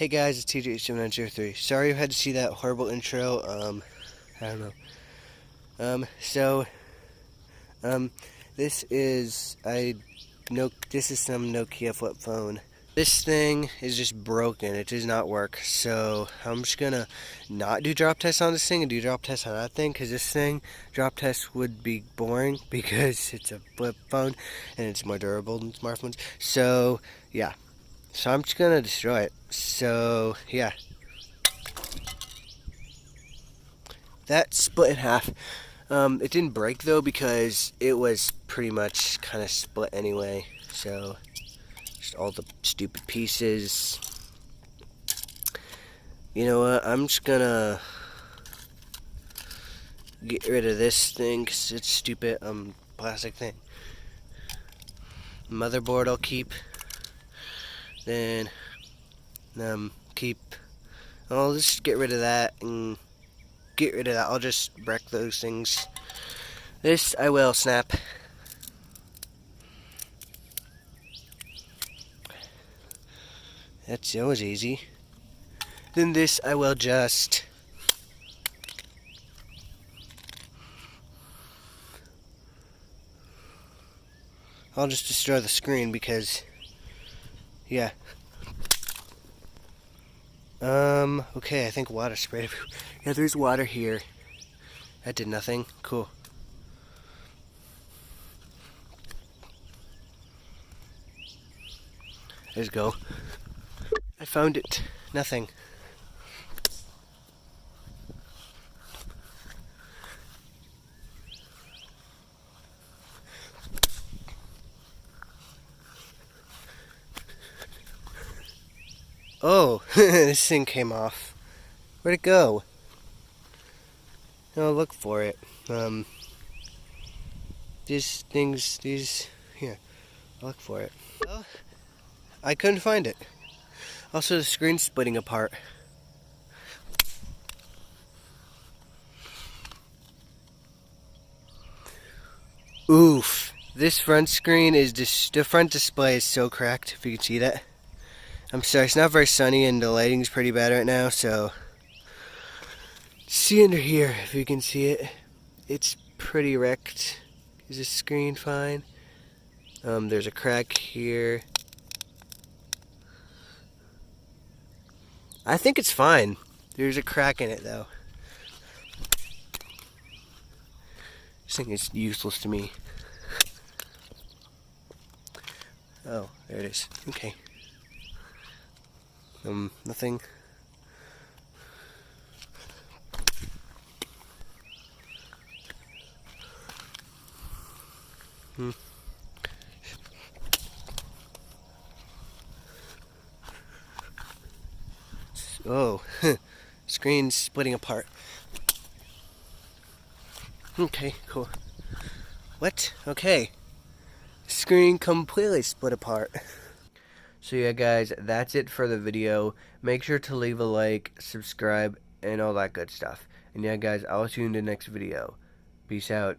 Hey guys, it's TJ7903. Sorry you had to see that horrible intro. I don't know. Um, so, um, this is this is some Nokia flip phone. This thing is just broken. It does not work. So I'm just gonna not do drop tests on this thing and do drop tests on that thing, because this thing drop tests would be boring because it's a flip phone and it's more durable than smartphones. So yeah. So I'm just gonna destroy it. So yeah, that split in half. It didn't break though because it was pretty much kind of split anyway. So just all the stupid pieces. You know what? I'm just gonna get rid of this thing because it's stupid. Plastic thing. Motherboard I'll keep. Then keep. I'll just get rid of that and get rid of that. I'll just wreck those things. This I will snap. That was easy. Then this I will just I'll just destroy the screen because yeah. Okay, I think water sprayed everywhere. Yeah, there's water here. That did nothing. Cool. Let's go. I found it. Nothing. Oh, this thing came off. Where'd it go? I'll look for it. Here. I'll look for it. Oh, I couldn't find it. Also, the screen's splitting apart. Oof. This front screen is the front display is so cracked, if you can see that. I'm sorry, it's not very sunny and the lighting's pretty bad right now, so see under here if you can see it. It's pretty wrecked. Is the screen fine? There's a crack here. I think it's fine. There's a crack in it though. This thing is useless to me. Oh, there it is. Okay. Nothing. Oh, screen's splitting apart. Okay, cool. What? Okay. Screen completely split apart. So yeah guys, that's it for the video. Make sure to leave a like, subscribe, and all that good stuff. And yeah guys, I'll see you in the next video. Peace out.